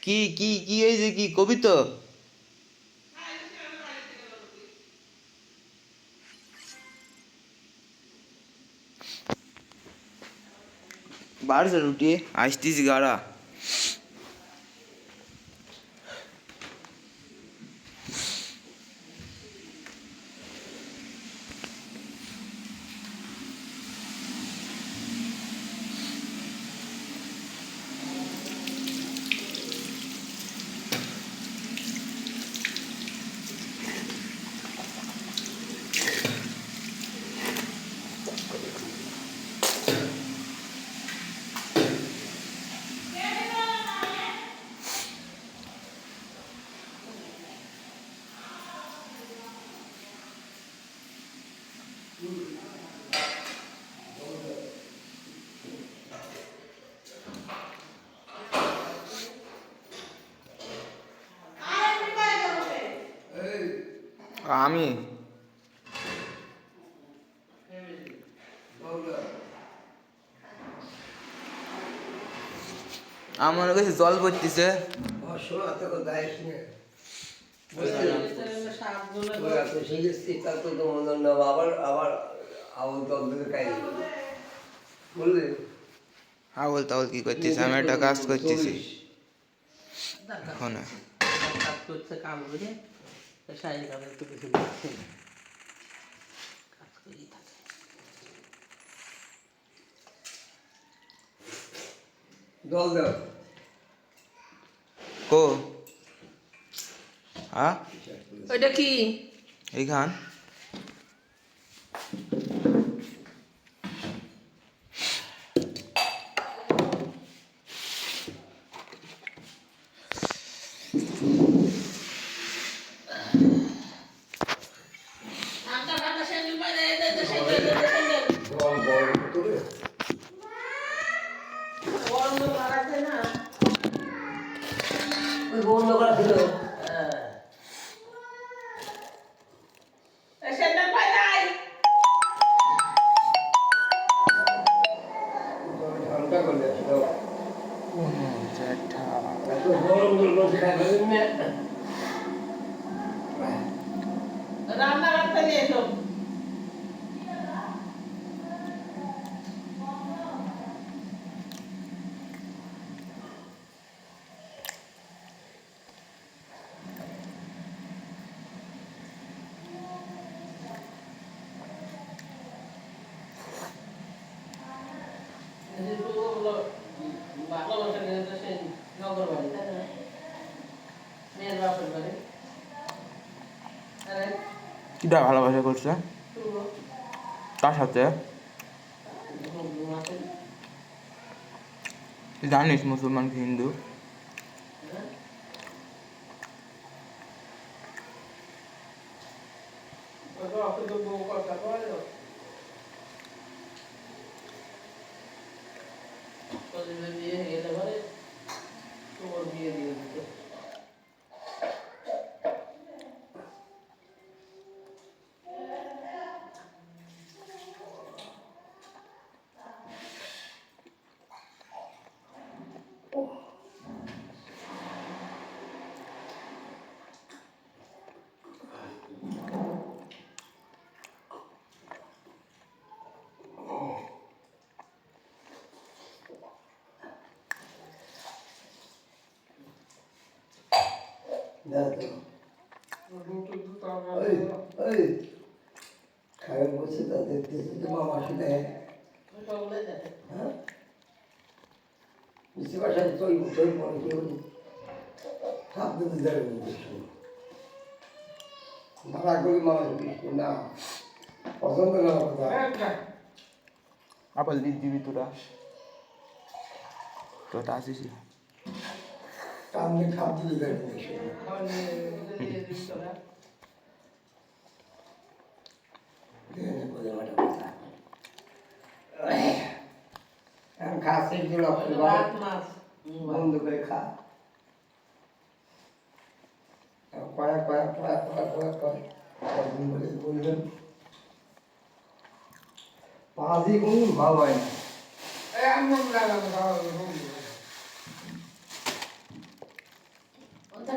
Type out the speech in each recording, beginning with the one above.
কি কি কি হয়েছে, কি কবি তো? বাড়ছে রুটি আসতিস গাড়া। আমি আমার কাছে জল পড়তেছে। আবল তাবল কি করতেছি? আমি একটা কাজ করতেছি এখন। জল দাও কো হ্যাঁ ওইটা কি? এইখান জল গরম করে বন্ধ করা ছিল। ঠান্ডা করলে এত গরম লোক খাই রান্না করতে নিয়ে এসো। ভালোবাসা নিয়ে সেই নগর বাড়ি, তাই না? মেয়ের বাপের বাড়ি। আরে কিটা ভালোবাসা করছে তার সাথে? তুই জানিস মুসলমান কি হিন্দু? বিয়ে হয়ে গেলে পরে তোর বিয়ে দিয়ে দিত। খাবার বসে তা দেখতেছি তোমার মাসি দেয়। হ্যাঁ বুঝতে পারছেন তৈরি তৈরি মনে কেউ হাত দিতে দেয় ভাড়া করি মানুষ বৃষ্টি না পছন্দ না কথা আপল দিবি তোরা তোটা আসিস টানলে খাপ দিতে দেয় খাসি বন্ধ করে খা কয়েক কয়েক কয়েক কয়েক কয়েক কয়েক কয়েকদিন বলে বললেন পাঁচই কোনো ভালো হয় না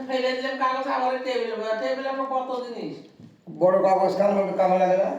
ফেলে দিলাম কাগজ আবার টেবিলে আমার কত জিনিস বড় কাগজ কামে লাগে না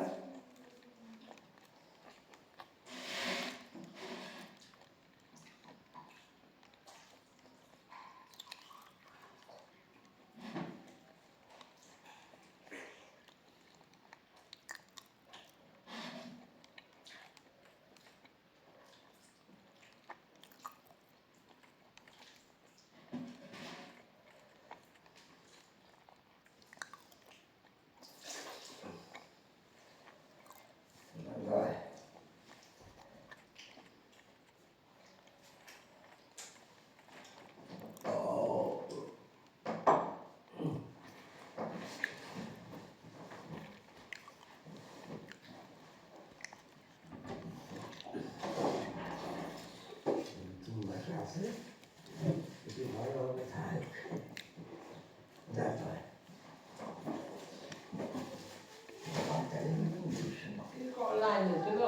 লাইন ছিল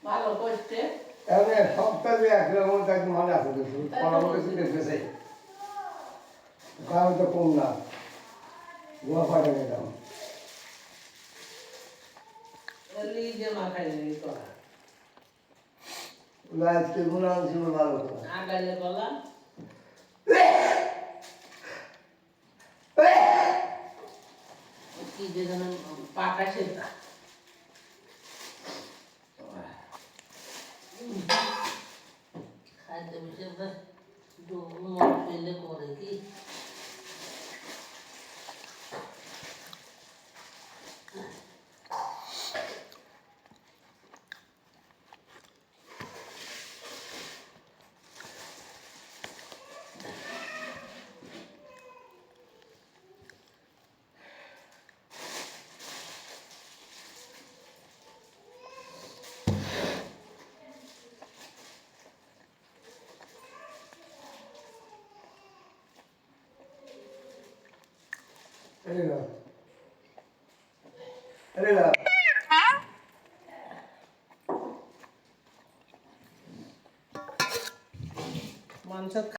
ভালো করছে এমনি সপ্তাহে একরকম একদম ভালো আছে পরামর্শ দেখতেছে কারণ তো কম না গোয়া পাঠা গেলাম লিজে মাখাই নি তোরা আজকে গুণা ছিল ভালো কথা আগালে গলা কি যে যেন পাকা সেটা খাইতে বসে মন পেলে করে কি মাংস